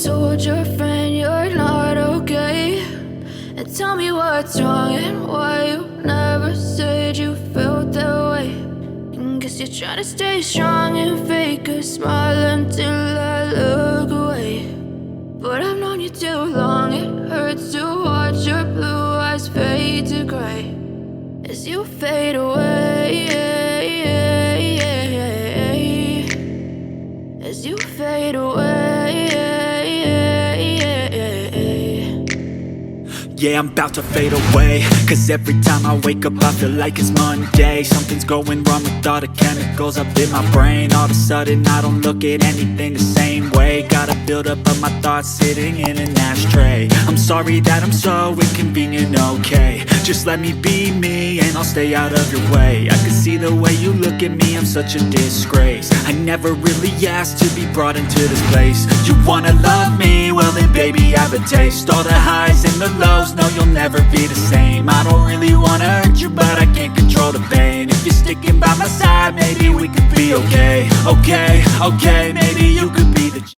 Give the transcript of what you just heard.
told your friend you're not okay, and tell me what's wrong and why you never said you felt that way. And guess you're trying to stay strong and fake a smile until I look away. But I've known you too long, it hurts to watch your blue eyes fade to gray as you fade away, as you fade away. Yeah, I'm about to fade away, cause every time I wake up I feel like it's Monday. Something's going wrong with all the chemicals up in my brain. All of a sudden I don't look at anything the same way. Gotta build up of my thoughts sitting in an ashtray. I'm sorry that I'm so inconvenient, okay. Just let me be me and I'll stay out of your way. I can see the way you look at me, I'm such a disgrace. I never really asked to be brought into this place. You wanna love me? Well then baby I have a taste. All the highs and the lows, no you'll never be the same. I don't really wanna hurt you but I can't control the pain. If you're sticking by my side maybe we could be okay. Okay, maybe you could